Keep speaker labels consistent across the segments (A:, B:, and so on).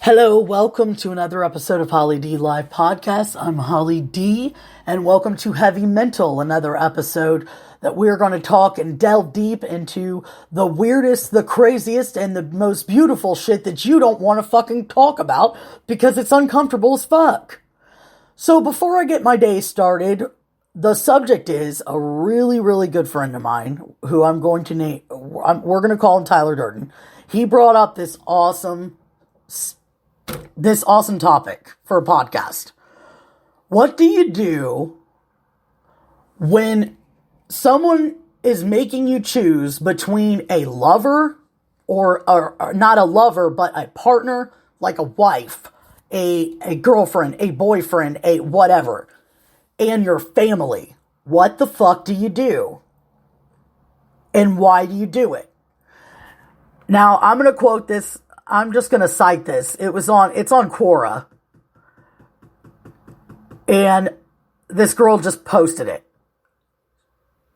A: Hello, welcome to another episode of Holly D Live Podcast. I'm Holly D, and welcome to Heavy Mental, another episode that we're going to talk and delve deep into the weirdest, the craziest, and the most beautiful shit that you don't want to fucking talk about because it's uncomfortable as fuck. So before I get my day started, the subject is a really, really good friend of mine who I'm going to name, we're going to call him Tyler Durden. He brought up this awesome topic for a podcast. What do you do when someone is making you choose between a lover or not a lover, but a partner, like a wife, a girlfriend, a boyfriend, a whatever, and your family? What the fuck do you do? And why do you do it? Now, I'm going to quote this. I'm just going to cite this. It's on Quora. And this girl just posted it.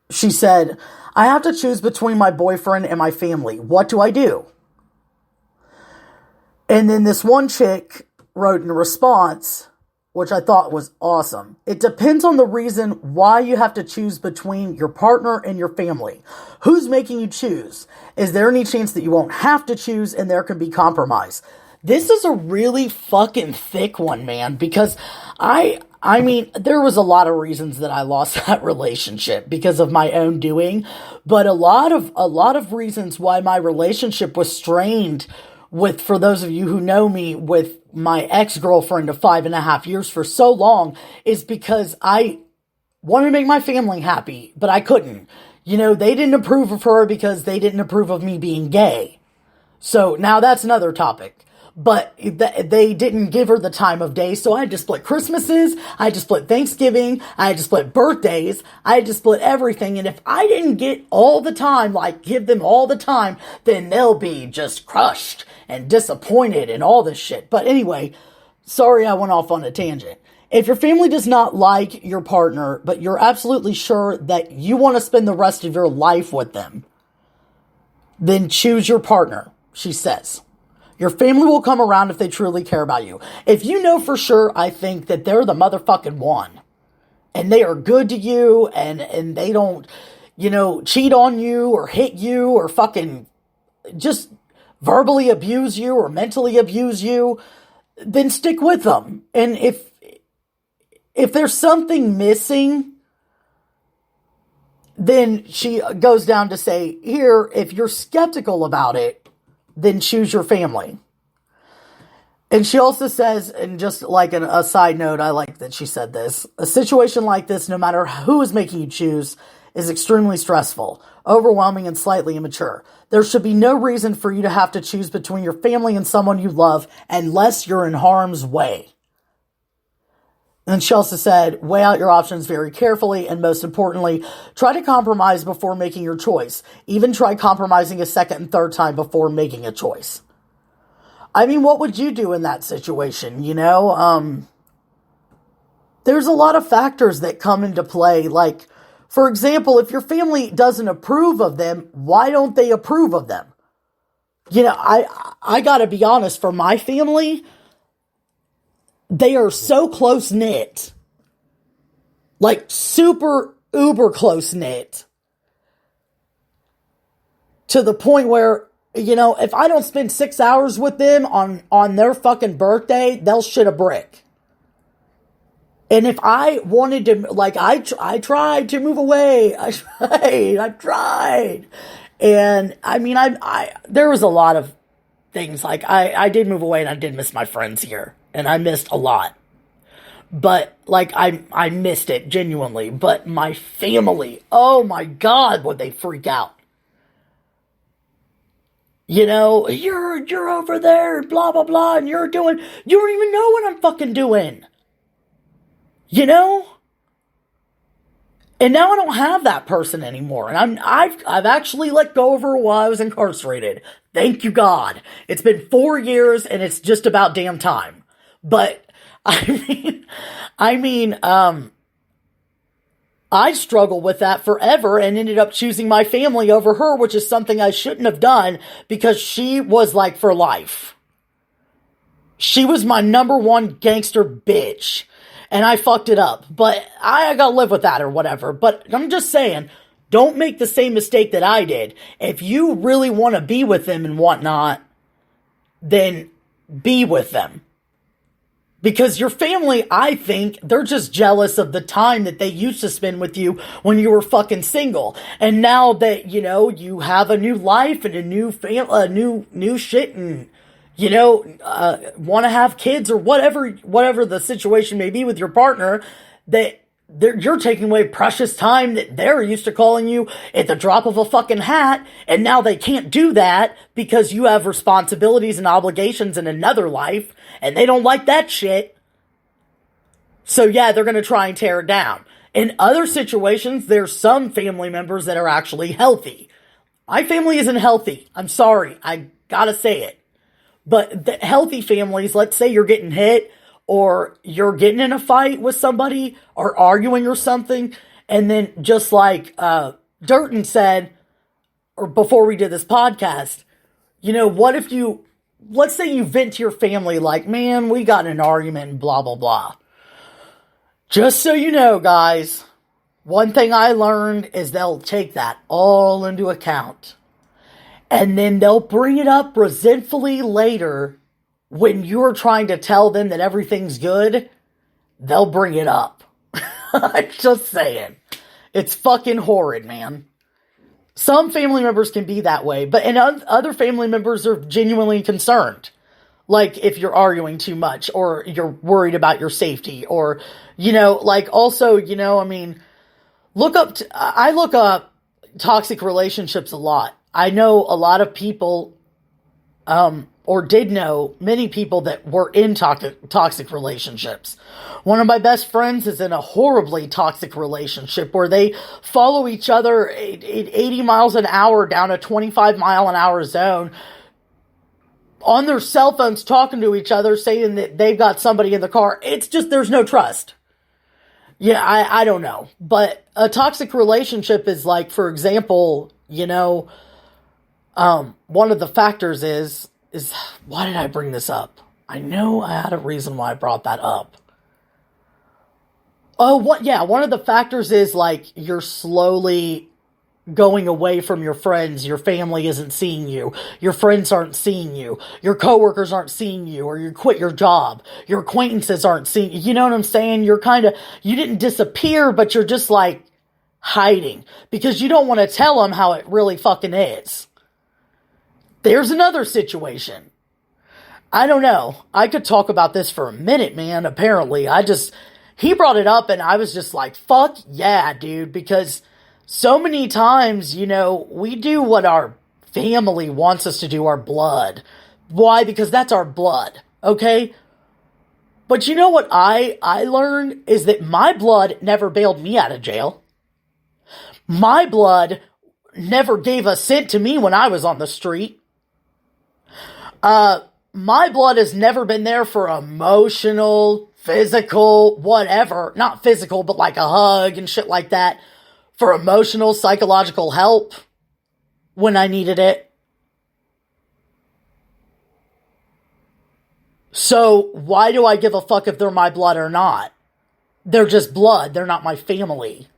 A: She said, I have to choose between my boyfriend and my family. What do I do? And then this one chick wrote in response, which I thought was awesome. It depends on the reason why you have to choose between your partner and your family. Who's making you choose? Is there any chance that you won't have to choose and there can be compromise? This is a really fucking thick one, man, because I mean, there was a lot of reasons that I lost that relationship because of my own doing, but a lot of reasons why my relationship was strained with, for those of you who know me, with my ex-girlfriend of 5.5 years for so long, is because I wanted to make my family happy, but I couldn't. You know, they didn't approve of her because they didn't approve of me being gay. So now that's another topic. But they didn't give her the time of day, so I had to split Christmases, I had to split Thanksgiving, I had to split birthdays, I had to split everything, and if I didn't get all the time, like give them all the time, then they'll be just crushed and disappointed and all this shit. But anyway, sorry I went off on a tangent. If your family does not like your partner, but you're absolutely sure that you want to spend the rest of your life with them, then choose your partner, she says. Your family will come around if they truly care about you. If you know for sure, I think that they're the motherfucking one. And they are good to you and they don't, cheat on you or hit you or fucking just verbally abuse you or mentally abuse you, then stick with them. And if there's something missing, then she goes down to say, here, if you're skeptical about it, then choose your family. And she also says, and just like a side note, I like that she said this, a situation like this, no matter who is making you choose, is extremely stressful, overwhelming, and slightly immature. There should be no reason for you to have to choose between your family and someone you love unless you're in harm's way. And she also said, weigh out your options very carefully, and most importantly, try to compromise before making your choice. Even try compromising a second and third time before making a choice. I mean, what would you do in that situation? There's a lot of factors that come into play. Like, for example, if your family doesn't approve of them, why don't they approve of them? I gotta be honest, for my family, they are so close-knit, like super uber close-knit, to the point where, if I don't spend 6 hours with them on their fucking birthday, they'll shit a brick. And if I wanted to, like, I tried to move away, I tried. And I mean, there was a lot of things, like, I did move away and I did miss my friends here. And I missed a lot. But, like, I missed it, genuinely. But my family, oh my God, would they freak out. You're over there, blah, blah, blah, and you don't even know what I'm fucking doing. And now I don't have that person anymore. And I've actually let go of her while I was incarcerated. Thank you, God. It's been 4 years, and it's just about damn time. But I mean, I struggled with that forever and ended up choosing my family over her, which is something I shouldn't have done because she was like for life. She was my number one gangster bitch. And I fucked it up. But I gotta live with that or whatever. But I'm just saying, don't make the same mistake that I did. If you really want to be with them and whatnot, then be with them. Because your family, I think, they're just jealous of the time that they used to spend with you when you were fucking single. And now that, you know, you have a new life and a new new shit and, you know, want to have kids or whatever the situation may be with your partner, that you're taking away precious time that they're used to calling you at the drop of a fucking hat, and now they can't do that because you have responsibilities and obligations in another life, and they don't like that shit. So yeah, they're gonna try and tear it down. In other situations, there's some family members that are actually healthy. My family isn't healthy. I'm sorry. I gotta say it. But the healthy families, let's say you're getting hit, or you're getting in a fight with somebody, or arguing or something, and then just like Durton said, or before we did this podcast, you know, what if let's say you vent to your family like, man, we got in an argument and blah, blah, blah. Just so you know, guys, one thing I learned is they'll take that all into account. And then they'll bring it up resentfully later. When you're trying to tell them that everything's good, they'll bring it up. I'm just saying. It's fucking horrid, man. Some family members can be that way, and other family members are genuinely concerned. Like if you're arguing too much, or you're worried about your safety, or, you know, like also, you know, I mean, I look up toxic relationships a lot. I know a lot of people, or did know many people that were in toxic relationships. One of my best friends is in a horribly toxic relationship where they follow each other at 80 miles an hour down a 25 mile an hour zone on their cell phones, talking to each other, saying that they've got somebody in the car. It's just, there's no trust. Yeah, I don't know. But a toxic relationship is like, for example, you know, one of the factors is why did I bring this up? I know I had a reason why I brought that up. One of the factors is like you're slowly going away from your friends. Your family isn't seeing you. Your friends aren't seeing you. Your coworkers aren't seeing you, or you quit your job. Your acquaintances aren't seeing you. You know what I'm saying? You didn't disappear, but you're just like hiding because you don't want to tell them how it really fucking is. There's another situation. I don't know. I could talk about this for a minute, man. Apparently, he brought it up and I was just like, fuck yeah, dude. Because so many times, you know, we do what our family wants us to do, our blood. Why? Because that's our blood. Okay. But you know what I learned is that my blood never bailed me out of jail. My blood never gave a cent to me when I was on the street. My blood has never been there for emotional, physical, whatever. Not physical, but like a hug and shit like that. For emotional, psychological help when I needed it. So why do I give a fuck if they're my blood or not? They're just blood. They're not my family.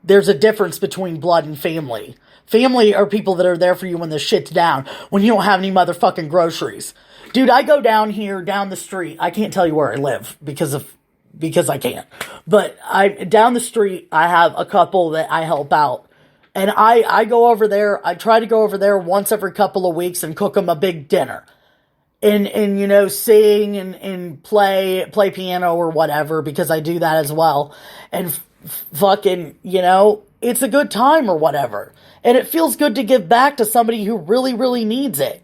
A: There's a difference between blood and family. Family are people that are there for you when the shit's down, when you don't have any motherfucking groceries. Dude, I go down the street. I can't tell you where I live because I can't. But down the street, I have a couple that I help out. And I go over there. I try to go over there once every couple of weeks and cook them a big dinner. And you know, sing and play piano or whatever, because I do that as well. And fucking, you know, it's a good time or whatever. And it feels good to give back to somebody who really, really needs it.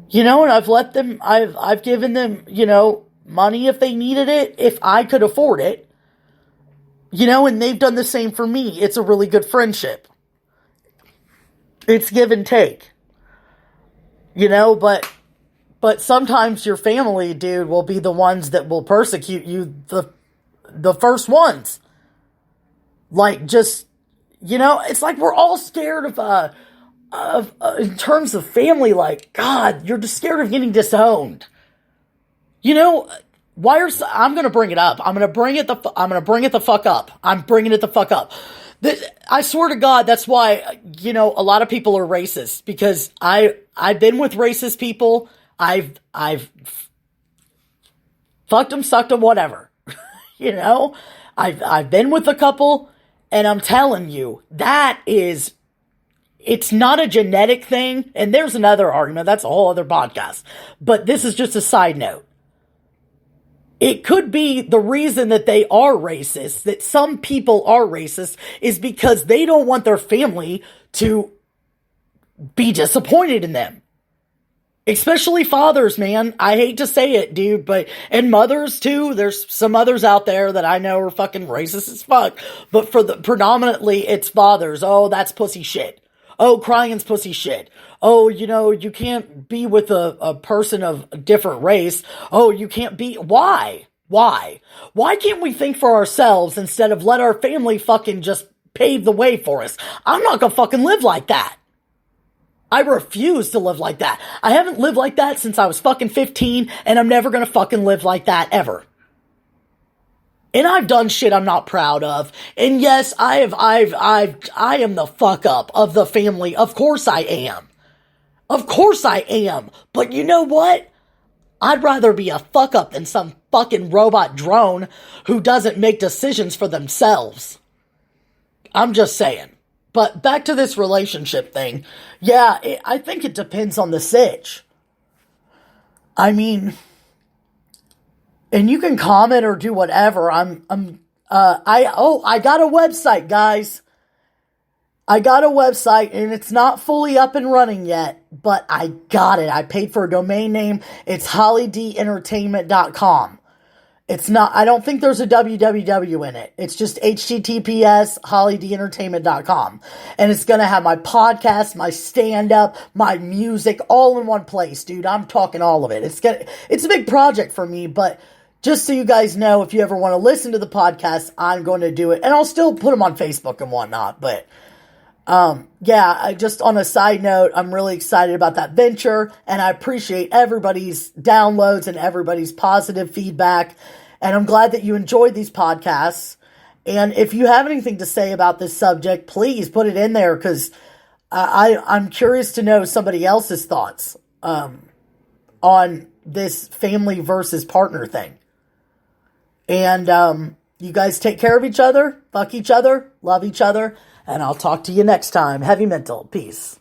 A: You know, and I've given them, you know, money if they needed it, if I could afford it. You know, and they've done the same for me. It's a really good friendship. It's give and take. You know, but sometimes your family, dude, will be the ones that will persecute you the first ones. Like, just, you know, it's like we're all scared of in terms of family, like, God, you're just scared of getting disowned. You know, I'm going to bring it up. I'm going to bring it the fuck up. I'm bringing it the fuck up. I swear to God, that's why, a lot of people are racist, because I've been with racist people. I've fucked them, sucked them, whatever. I've been with a couple, and I'm telling you, it's not a genetic thing. And there's another argument. That's a whole other podcast. But this is just a side note. It could be the reason that they are racist, that some people are racist, is because they don't want their family to be disappointed in them. Especially fathers, man. I hate to say it, dude, and mothers too. There's some others out there that I know are fucking racist as fuck. But predominantly it's fathers. Oh, that's pussy shit. Oh, crying's pussy shit. Oh, you can't be with a person of a different race. Oh, you can't be. Why? Why can't we think for ourselves instead of let our family fucking just pave the way for us? I'm not gonna fucking live like that. I refuse to live like that. I haven't lived like that since I was fucking 15, and I'm never gonna fucking live like that ever. And I've done shit I'm not proud of. And yes, I am the fuck up of the family. Of course I am. Of course I am. But you know what? I'd rather be a fuck up than some fucking robot drone who doesn't make decisions for themselves. I'm just saying. But back to this relationship thing. Yeah, I think it depends on the sitch. I mean, and you can comment or do whatever. I got a website, guys. I got a website, and it's not fully up and running yet, but I got it. I paid for a domain name. It's hollydeentertainment.com. It's not, I don't think there's a www in it. It's just https hollydeentertainment.com. And it's going to have my podcast, my stand-up, my music, all in one place, dude. I'm talking all of it. It's a big project for me, but just so you guys know, if you ever want to listen to the podcast, I'm going to do it. And I'll still put them on Facebook and whatnot, but I just, on a side note, I'm really excited about that venture, and I appreciate everybody's downloads and everybody's positive feedback, and I'm glad that you enjoyed these podcasts. And if you have anything to say about this subject, please put it in there, because I'm curious to know somebody else's thoughts on this family versus partner thing. And you guys take care of each other, fuck each other, love each other, and I'll talk to you next time. Heavy Mental. Peace.